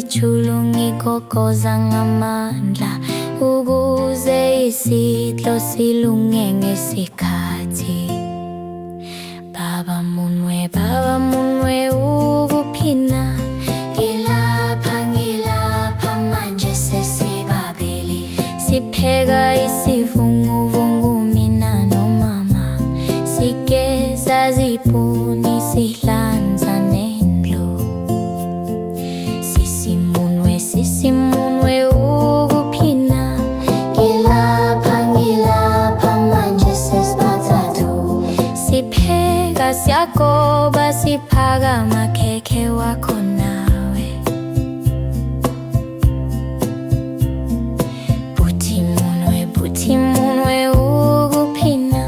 ngijulu ngikokoza ngamandla ukuze isidlo silunge ngesikhathi. Baba munwe ukuphina, ngilapha manje sesibabili, sipheka isivunguvungu mina nomama, sigeza zipuni sihlanza nendlu. Sisi munwe ukuphina, ngilapha manje sesibathathu, sipheka siyagoba siphaka amakhekhe wakho nawe. Buthi munwe ukuphina,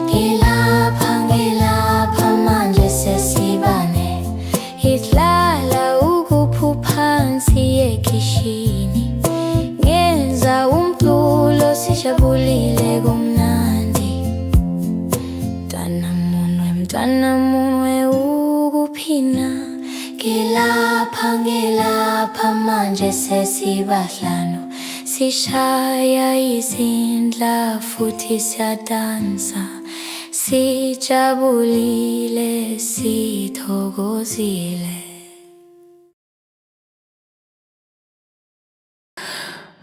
ngilapha manje sesibane, idlala ukuphansi ekhishini, ngenza umculo sijabulile kumnandi. Mntwana munwe ukuphina, ngilapha manje sesibahlanu, sishaya izindla futhi siyadansa, sijabulile sithokozile.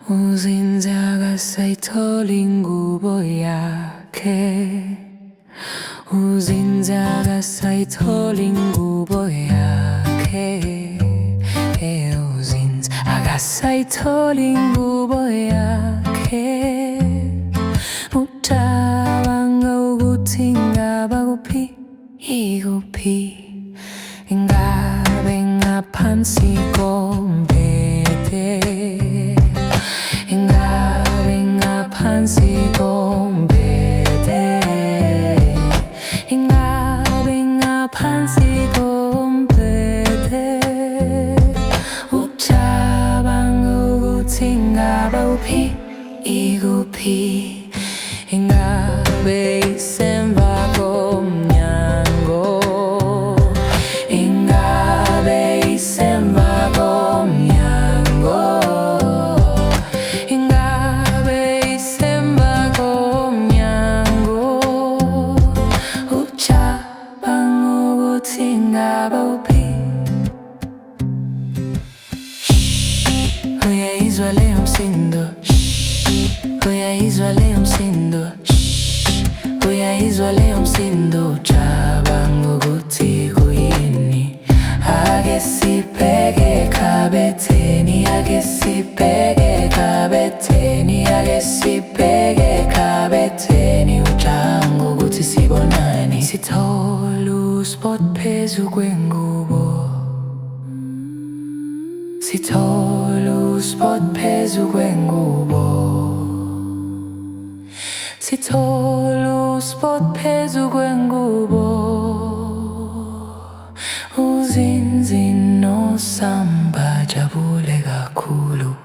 Uzinze akasayitholi ingubo yakhe, uzinze akasayitholi ingubo yakhe, uzinze akasayitholi ingubo yakhe. Ucabanga ukuthi ingaba kuphi, ikuphi, ingabe ngaphansi kombhede, ingabe ngaphansi kombhede, ingabe ngaphansi kombhede. Ucabanga ukuthi ingaba kuphi, ikuphi, ingabe isemva komnyango, ingabe isemva komnyango, ingabe isemva komnyango. Ucabanga ukuthi ingaba kuphi. Uyayizwa leyo msindo, uyayizwa leyo msindo, uyayizwa leyo msindo. Ucabanga ukuthi kuyini, ake sibheke ekhabetheni, ake sibheke ekhabetheni, ake sibheke ekhabetheni. Ucabanga ukuthi sibonani, sithole uspot phezu kwengubo, sithole uspot phezu kwengubo, sithole uspot phezu kwengubo. Uzinzi noSamba jabule kakhulu.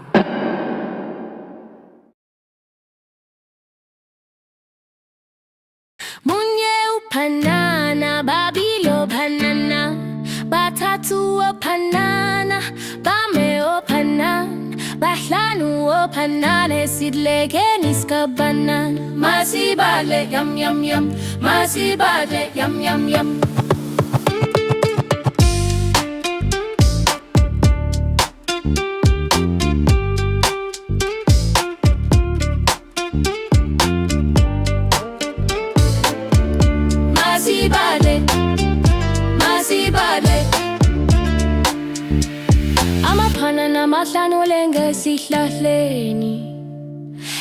Munye uphanana, babilo phanana, bathathu ophanana, bame ophanana, bahlanu ophanana, sidlekeni skabanana. Masibale yam yam yam, masibale yam yam yam. Masibale amaphanana mahlanu lengesihlahleni,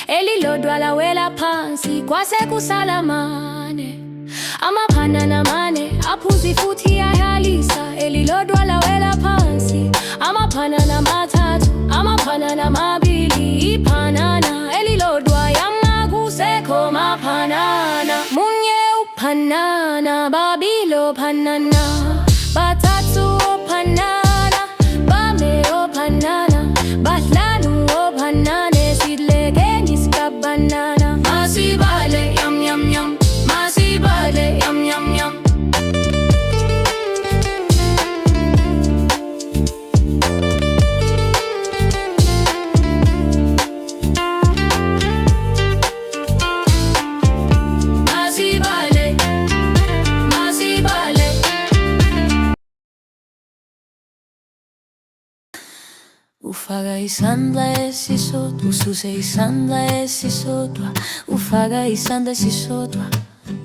elilodwa lawela phansi kwase kusala mane. Amaphanana mane aphuzi futhi ayalisa, elilodwa lawela phansi. Amaphanana mathathu, amaphanana mabili, iphanana elilodwa yama kusekho maphanana. Munye uphanana, babilo phanana, bathathu ophanana, bame ophanana, bahlanu ophanana, sidlekeni skabanana. Masibale yam yam yam, masibale yam yam yam. ufaka isandla esisodwa, ususe isandla esisodwa, ufaka isandla esisodwa,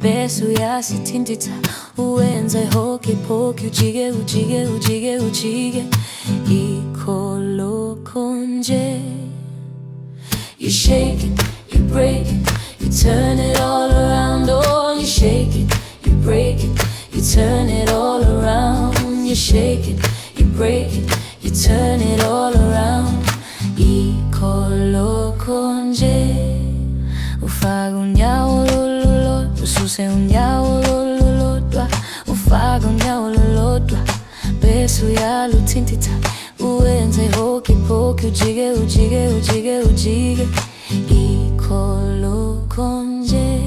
bese uyasithintitha, uwenze hoki poki, ujike ujike ujike ujike, ikho lokho nje. You shake it, you break it, you turn it all around. Oh, you shake it, you break it, you turn it all around. You shake it, you break it, you turn it all around. Ikho lokho nje. Ufaka unyawo lolulodwa, ususe unyawo lolulodwa, ufaka unyawo lolulodwa, bese uyaluthintitha, uwenze hoki poki, ujike ujike ujike ujike, ikho lokho nje.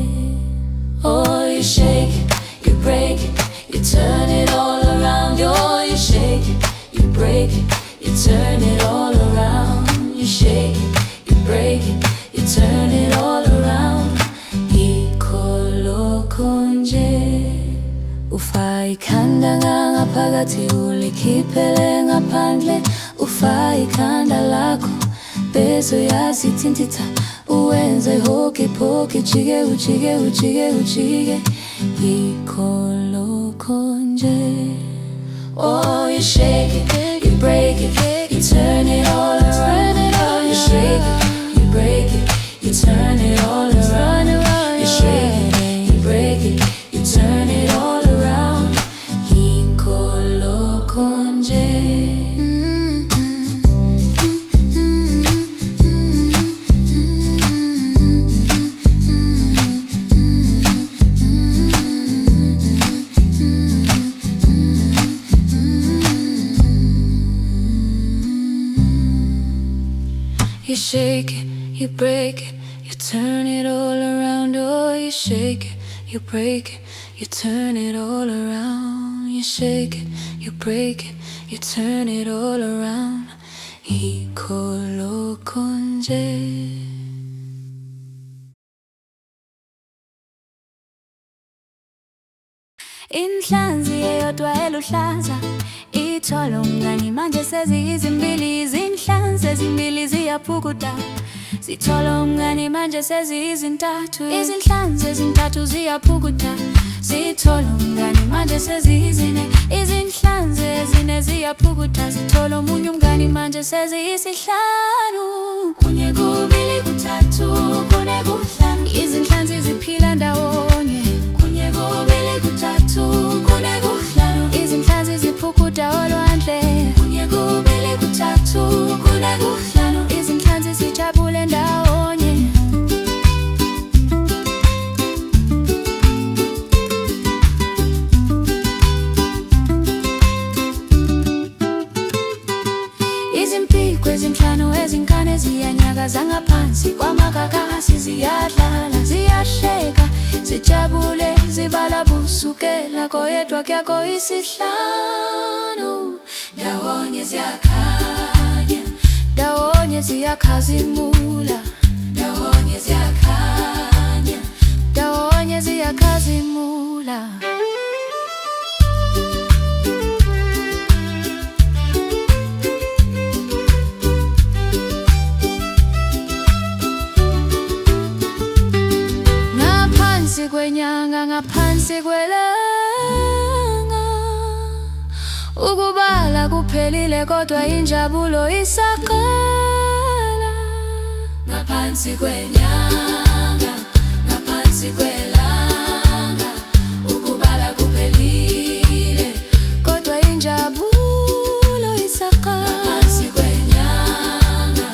Oh, you shake it, you break it, you turn it all around. Oh, you shake it, you break it, you turn it all around. You shake it, you break it, you turn it all around. Ikho lokho nje. Ufaka ikhanda ngaphakathi, ulikhiphele ngaphandle. Ufaka ikhanda lakho, bese uyasithintitha, uwenze hoki poki, ujike ujike ujike ujike, ikho lokho nje. Oh, you shake it, you break it, you turn it all around. Oh, you shake it, you break it, you turn it all around. You shake it, you break it, you turn it all around. Ikho lokho nje. You shake it, you break it, you turn it all around. Oh, you shake it, you break it, you turn it all around. You shake it, you break it, you turn it all around. Ikho lokho nje. Inhlanzi eyodwa eluhlaza, ithole umngani manje seziyizimbili. Izinhlanzi ezimbili ziyaphukuta, zithole umngani manje seziyizintathu. Izinhlanzi ezintathu ziyaphukuta, zithole umngani manje seziyizine. Izinhlanzi ezine ziyaphukuta, zithole omunye umngani manje seziyisihlanu. Kunye kubili kuthathu, kune kuhlanu, izinhlanzi ziphila ndawonye. Kunye kubili kuthathu, kune kuhlanu, izinhlanzi ziphukuta olwandle. Kunye kubili kuthathu, kune kuhlanu, izinhlanzi zijabule ndawonye. Izimpiko ezinhlanu ezinkane ziyanyakaza ngaphansi kwamakakasi, ziyadlala ziyahleka, zijabule zibala busukela koyedwa kyakho isihlanu. Ndawonye ziyakhanya, ndawonye ziyakhazimula. Ndawonye ziyakhanya, ndawonye ziyakhazimula. Ngaphansi kwenyanga, ngaphansi kwelanga, ukubala kuphelile kodwa injabulo isaqala. Ngaphansi kwenyanga, ngaphansi kwelanga, ukubala kuphelile kodwa injabulo isaqala. Ngaphansi kwenyanga,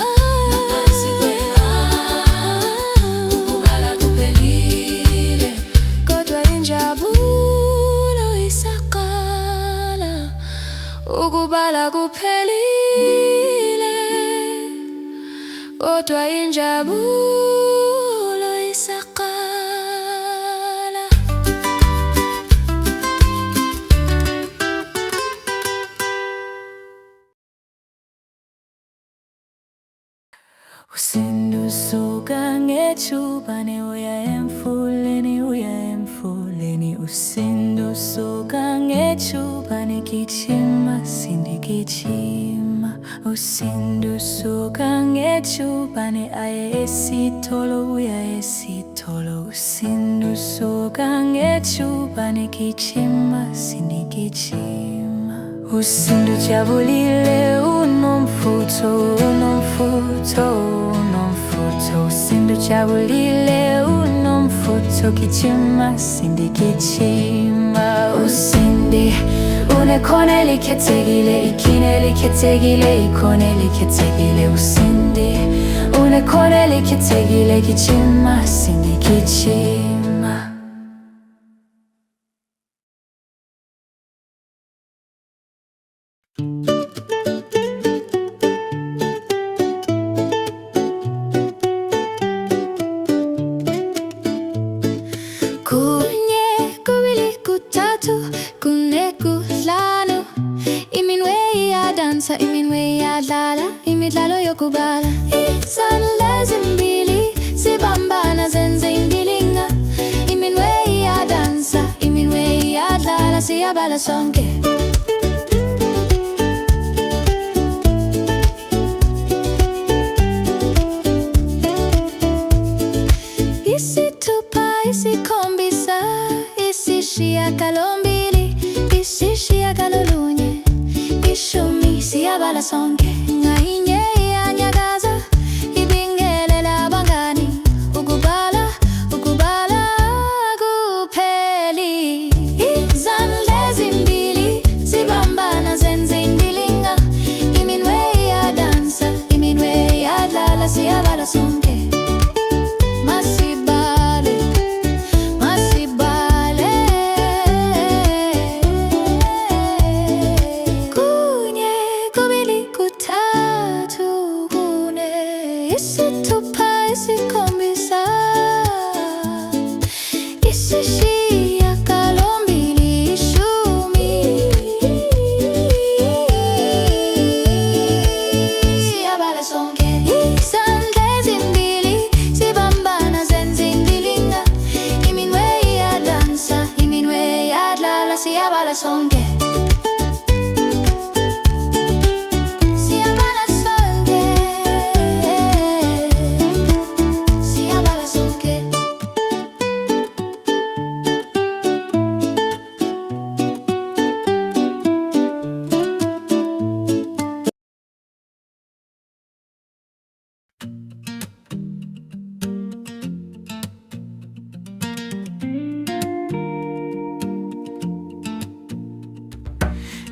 ngaphansi kwelanga, ukubala kuphelile kodwa injabulo isaqala. Ukubala kuphelile kodwa injabulo isaqala. Usindusuka ngethubane uya emfuleni, uya emfuleni. Usindusuka ngethubane, gijima sindi gijima. Usindusuka ngejubane aye esitolo uya esitolo. Usindusuka ngejubane gijima sindigijima. Usindujabulile unomfutho unomfutho unomfutho. Usindujabulile unomfutho gijima sindigijima. Usindi unekhono elikhethekile, ikhini elikhethekile, ikhono elikhethekile. Usindi unekhono elikhethekile, gijima sindigijima. Kunye, kubili, kuthathu, kune, kuhlanu. Iminwe iyadansa, iminwe iyadlala, imidlalo yokubala. Izandla ezimbili zibambana zenze indilinga. Iminwe iyadansa, iminwe iyadlala, siyabala sonke. Isithupha, isikhombisa, isishiyagalombili, isishiyagalolunye, ishumi, siyabala sonke. Ngayinye iyanyakaza, ibingelela abangani. Ukubala, ukubala akupheli. Izandla ezimbili zibambana zenze indilinga. Iminwe iyadansa, iminwe iyadlala, siyabala sonke. Masibale, masibale. Kunye, kubili, kuthathu, kune, isithupha, isikhombisa, isishiyagalombili, ishumi, siyabala sonke. Izandla ezimbili zibambana zenze indilinga. Iminwe iyadansa, iminwe iyadlala, siyabala sonke. Siyabala sonke, siyabala sonke.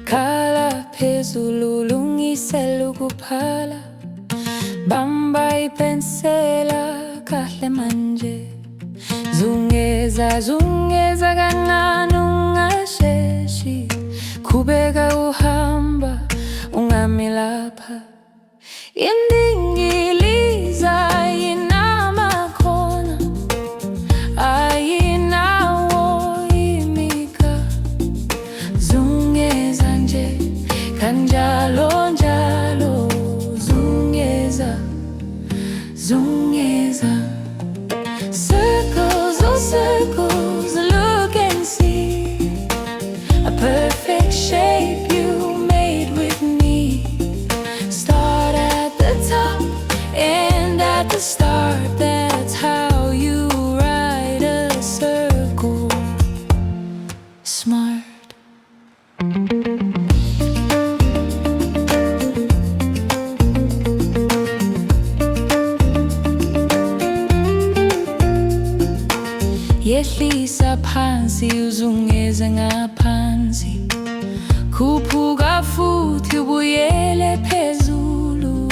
Khala phezulu ulungisela ukuphala. Bamba ipensela kahle manje. Zungeza zungeza kancane ungasheshi. Qhubeka uhamba ungami lapha. Indingiliza ayinamakhono, ayinawo imika. Zungeza nje kanjalo njalo. Zungeza, zungeza. Circles, oh circles, look and see a perfect shape you made with me. Start at the top, end at the start. That's how you ride a circle. Smart. Yehlisa phansi uzungeze ngaphansi. Khuphuka futhi ubuyele phezulu.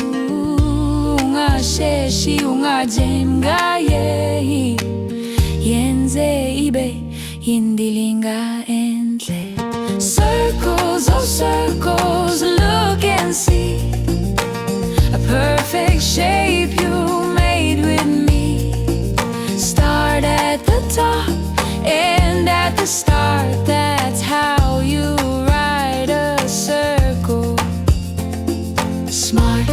Ungasheshi ungajemgayehi. Yenze ibe indilinga enhle. Circles, oh circles, look and see a perfect shape you made with me. Start at the top, end at the start. That's how you ride a circle. Smart.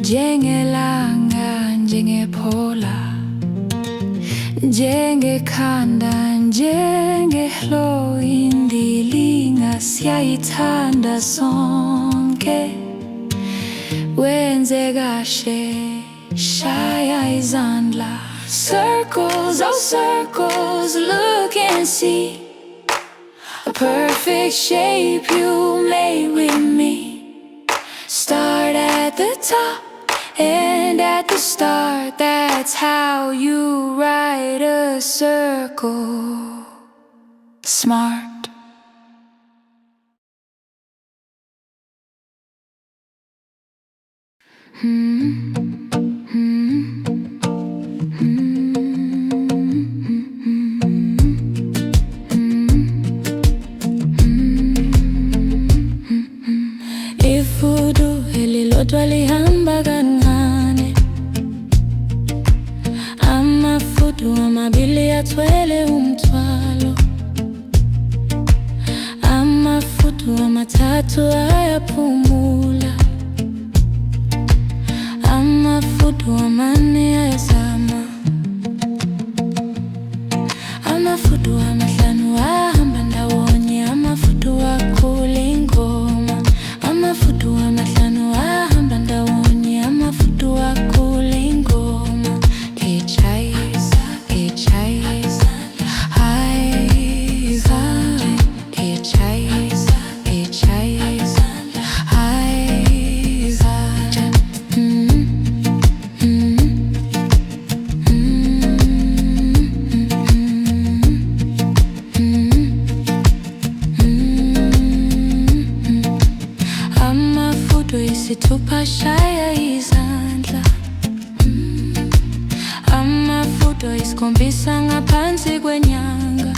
Njengelanga, njengephola, ekhanda njengehlo indilinga siyayithanda sonke wenze kahle shaya izandla circles oh circles look and see a perfect shape you made with me start at the top and at the start, that's how you write a circle. Smart. Ifudu elilodwa lihamba kancane, amafudu amabili athwele umthwalo, amafudu amathathu ayaphumula, amafudu amane ayazama, amafudu amahlanu ahamba ndawonye, amafudu akhula ingoma, amafudu amahlanu ahamba ndawonye, amafudu akhula ingoma. Hitchhiker, hitchhiker, hiker, hitchhiker, hitchhiker, hiker. Amafudu isithupha shaya izandla, amafudu isikhombisa ngaphansi kwenyanga,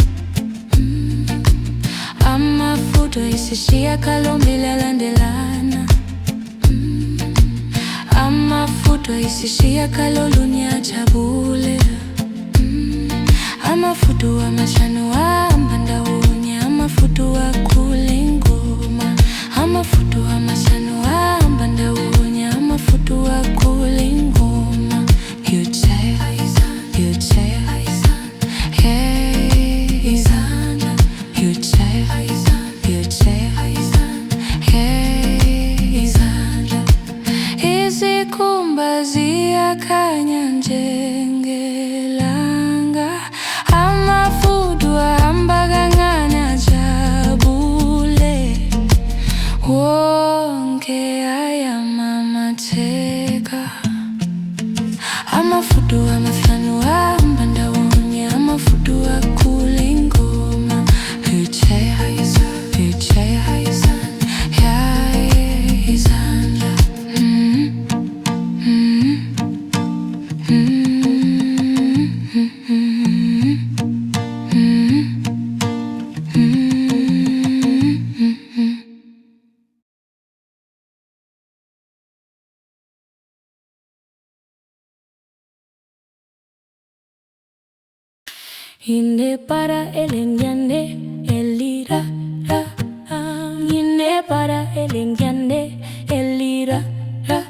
amafudu isishiyagalombili alandelana, amafudu isishiyagalolunye ajabule, amafudu amahlanu ahamba ndawonye, amafudu akhula ingoma, amafudu amahlanu ahamba ndawonye, amafudu akhula ingoma. You check, you check, hey izandla, you check, you check, hey izandla, izikhumba ziyakhanya njengelanga, amafudu ahamba kancane ajabule, wonke ayamamatheka, amafudu amahlanu ahamba ndawonye, amafudu akhula ingoma. Hitchhiker, hitchhiker, yeah izandla. Ine para elengane elira ra, ine para elengane elira ra,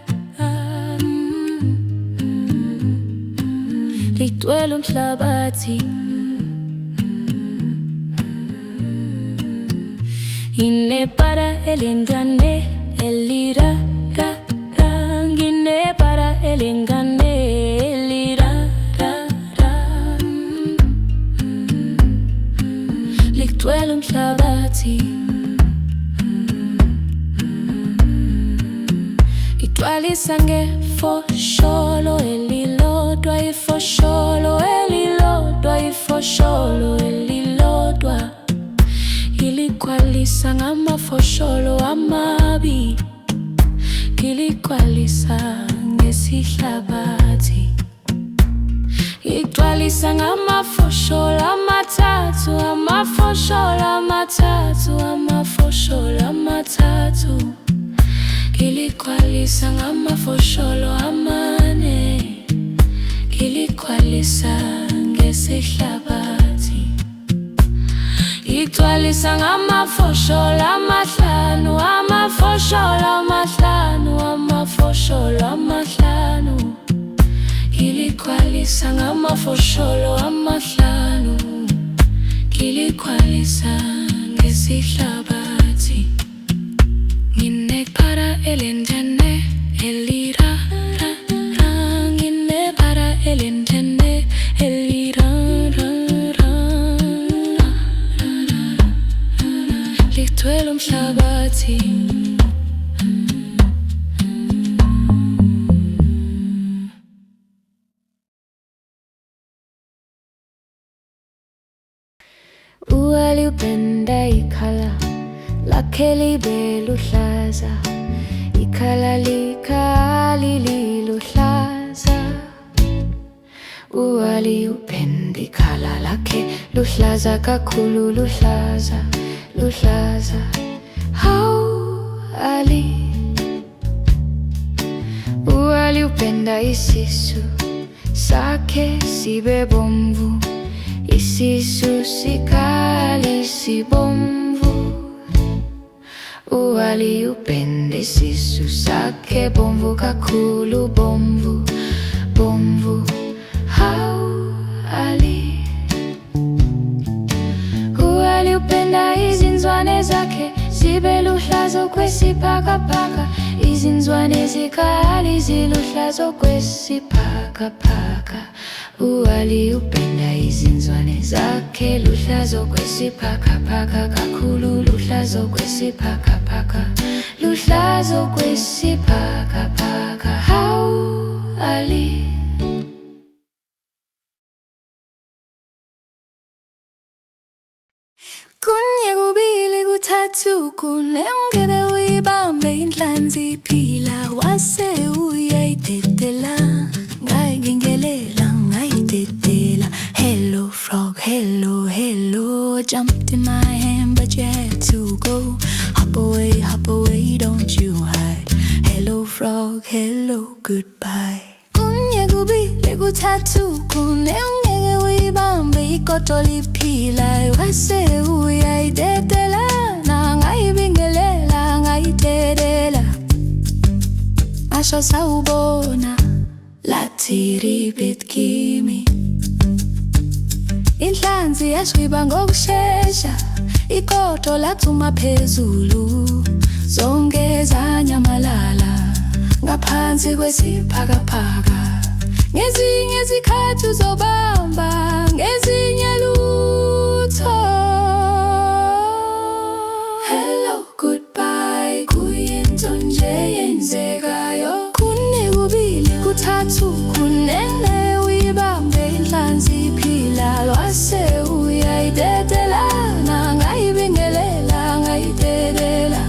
ligcwele umhlabathi, ine para elengane elira ra, ine para elengane elira ra, ligcwele umhlabathi, igcwalisa ngefosholo elilodwa, ifosholo elilodwa, ifosholo elilodwa, iligcwalisa ngamafosholo amabili, iligcwalisa ngesihlabathi, igcwalisa ngamafosholo amathathu, amafosholo amathathu, amafosholo amathathu, iligcwalisa ngamafosholo amane, iligcwalisa ngesihlabathi, igcwalisa ngamafosholo amahlanu, amafosholo amahlanu, amafosholo amahlanu, iligcwalisa ngamafosholo amahlanu. upenda ikhala lakhe libe luhlaza, ikhala likali liluhlaza. Uwali upenda ikhala lakhe luhlaza kakhulu, luhlaza, luhlaza. Hawu Ali, uwali upenda isisu sakhe sibe bomvu, isisu sikali sibomvu. Uwali upenda isisu sakhe bomvu kakhulu, bomvu, bomvu. Hawu Ali, uwali upenda izinzwane zakhe zibe luhlaza okwesibhakabhaka, izinzwane zikali ziluhlaza okwesibhakabhaka. Uwali upenda izinzwane zakhe luhlaza okwesibhakabhaka kakhulu, luhlaza okwesibhakabhaka, luhlaza okwesibhakabhaka. Hawu Ali. Kunye kubili kuthathu kune, ungeke uyibambe inhlanzi iphila, wase uyayidedela, ngayingelela ngayidedela. Hello frog, hello, hello, jumped in my hand but you had to go. Hop away, don't you hide. Hello frog, hello, goodbye. Kunye kubili kuthathu kune, ungeke uyibambe igodo liphila, wase uyayidedela, ngayibingelela ngayidedela. Ngasho sawubona lathi ribit kimi, inhlanzi yashwiba ngokushesha, igodo lathuma phezulu, zonke zanyamalala ngaphansi kwesibhakabhaka. Ngezinye izikhathi uzobamba, ngezinye lutho. Hello, goodbye, kuyinto nje yenzekayo. Kune kubili kuthathu kune, uyibambe inhlanzi iphila, wase uyayidedela, ngayibingelela ngayidedela.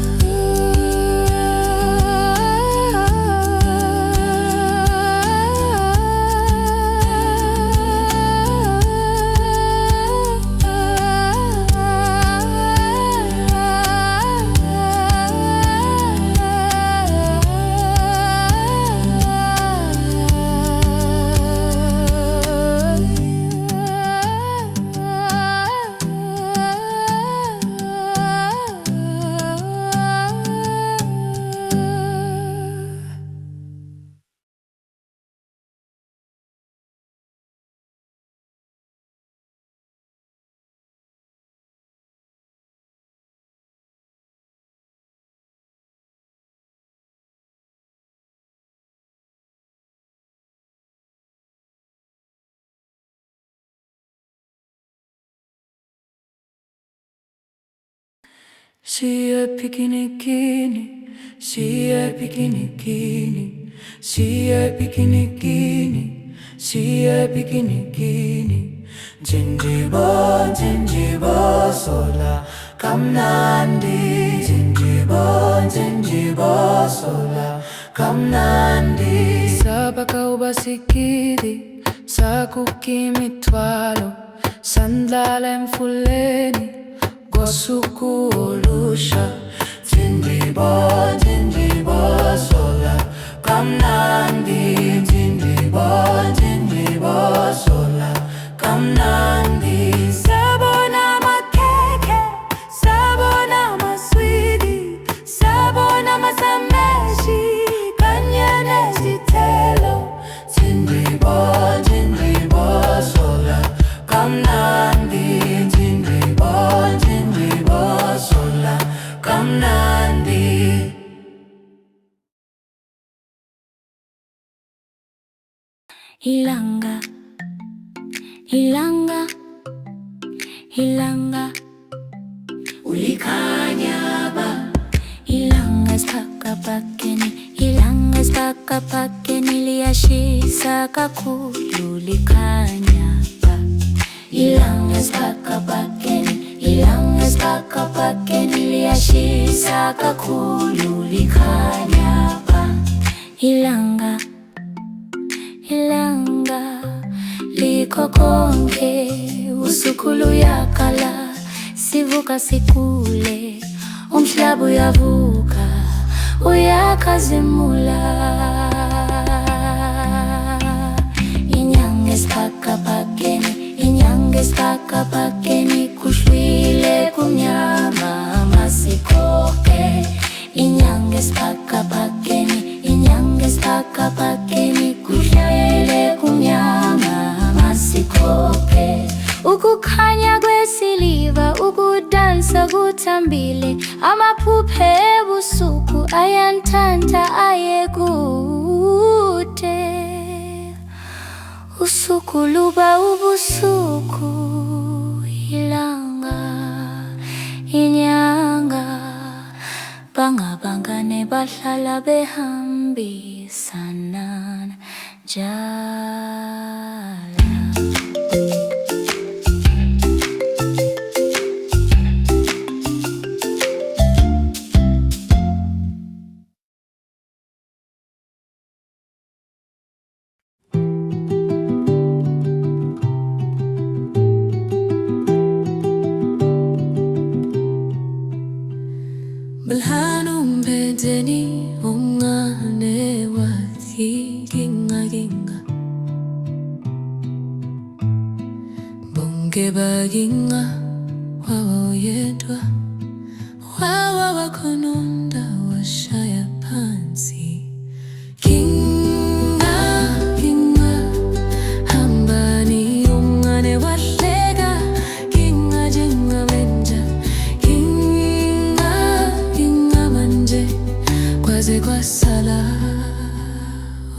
Siya pikinikini, siya pikinikini, siya pikinikini, siya pikinikini. Jinjibo, jinjibo sola kamnandi, jinjibo, jinjibo sola kamnandi. Sabaka ubasikidi, sakukimithwalo, sandlala emfuleni, kosuku olusha. Jinjibo, jinjibo sola kamnandi, jinjibo, jinjibo sola kamnandi. Sabona makhekhe, sabona maswidi, sabona masameshi, kanye nezithelo. Jinjibo, jinjibo sola kamnandi, jinjibo, jinjibo sola kamnandi. Ilanga, ilanga, ilanga ulikhanya ba. Ilanga isiphakabhakeni, ilanga isiphakabhakeni, liyashisa kakhulu likhanya ba. Ilanga isiphakabhakeni, ilanga Inyang'esipakapake niliyashisa kakhulu likhanyapa. Ilanga liko konke, usuku luyakala, sivuka sikule, umhlaba uyavuka, uyakazimula. Inyang'esipakapakeni kuhlwile kumnyama masikoke. Inyang'esipakapakeni kuhlwile kumnyama masikoke. Ukukhanya kwesiliva, ukudansa kuthambile, amaphuphe ebusuku ayantanta aye kude. Usuku luba ubusuku, ilanga, inyanga, bangabangane bahlala behambisana njalo. Belhano mpedeni ongane wathi ginga bonke baginga wawa yedwa, wawa wakhononda washaya phansi. Ginga hambani ongane wahleka, ginga jengabenja. Kwaze kwasala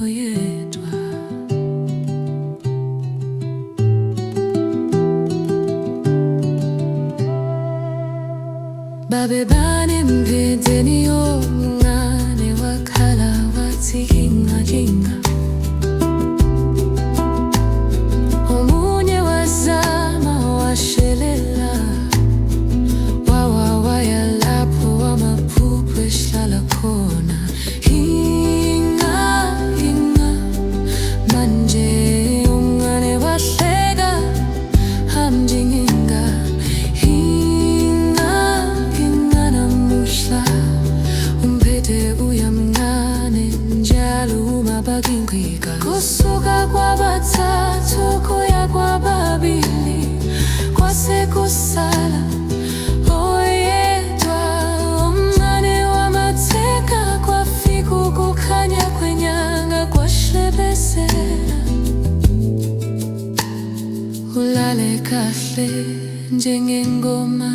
oyedwa. Babe bane mpedeni omncane wakhala wathi ginga. Omunye wazama washelela, wawa waya lapho amaphupho ehlala khona. Ginga manje omncane wahleka, hamjinginga. Ginga namuhla umphethe uyamncane njalo uma bagingqika. Kusuka kwabathathu kuya kwababili, kwase kusala oyedwa omncane wamatheka. Kwafika ukukhanya kwenyanga kwahlebesela. Ulale kahle njengengoma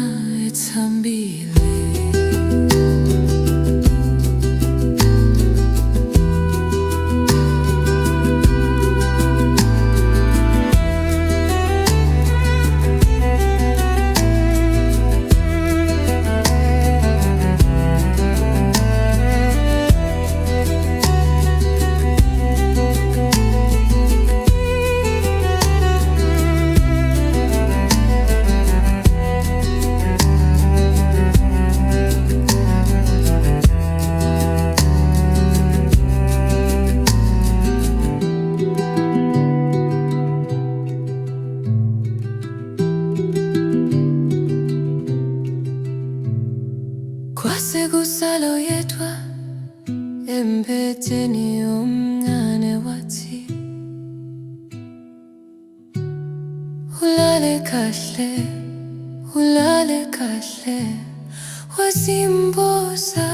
ethambile. Kwase kusala oyedwa emphetheni omncane wathi, ulale kahle, wazimboza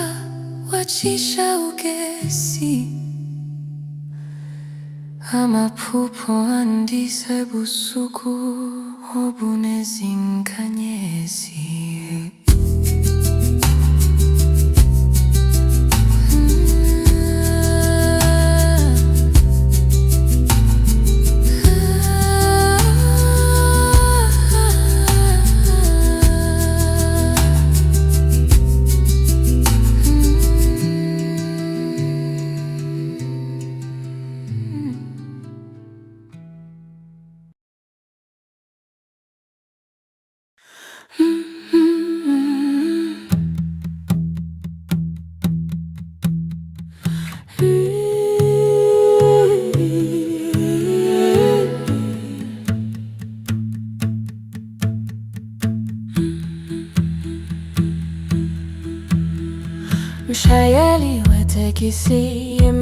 wachisha ugesi. Amaphupho andisa ebusuku obunezinkanyezi.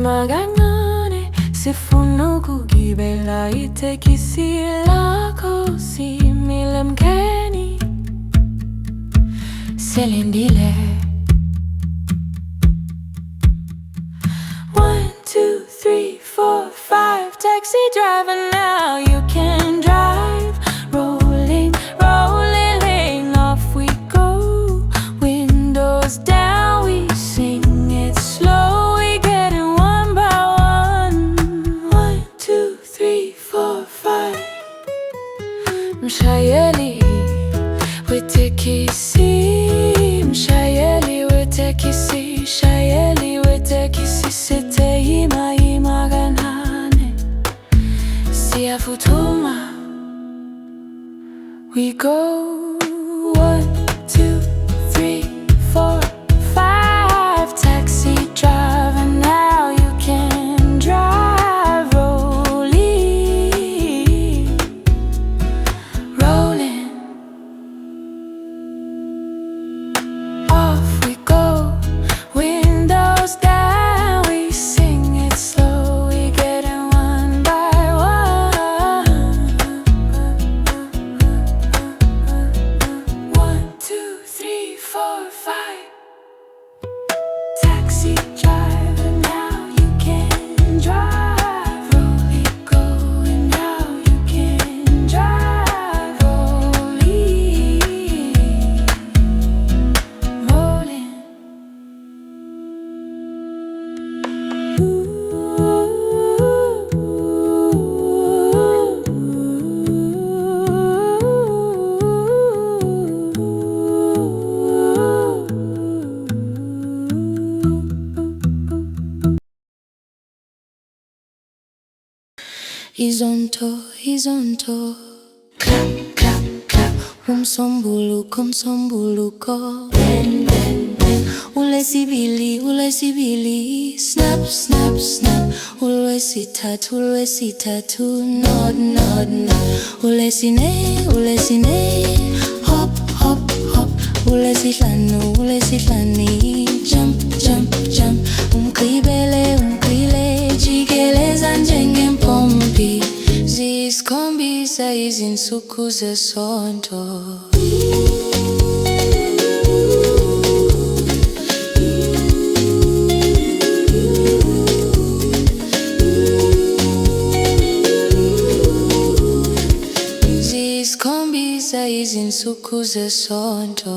kancane sifuna ukugibela itekisi lakho simile mkeni silindile. 1, 2, 3, 4, 5 taxi driver, now you can drive. Rolling, rolling, off we go. Windows down, we sing it slow. We get it one by one. 1, 2, 3, 4, 5 Mshayeli wetekisi, mshayeli wetekisi, shayeli wetekisi. Site ima ima ganane siyafutuma. We go 1, 2, 3, 4, 5 taxi driver, now you can drive. Rolling, rolling, off we go. Windows down, we sing it slow. We get it one by one. 1, 2, 3, 4, 5 taxi driver, now you can drive. Rolling, going, now you can drive. Rolling, rolling. He's on tour, he's on tour. Clap, clap, clap. Umsombuluko, umsombuluko. Bend, bend, bend. Ule sibili. Snap, snap, snap. Ule sitatu. Nod, nod, nod. Ule sine. Hop, hop, hop. Ule sihlani. Jump, jump, jump. Umkribele. Jigeleza njengempompi. Zisikhombisa izinsuku zesonto. Zisikhombisa izinsuku zesonto.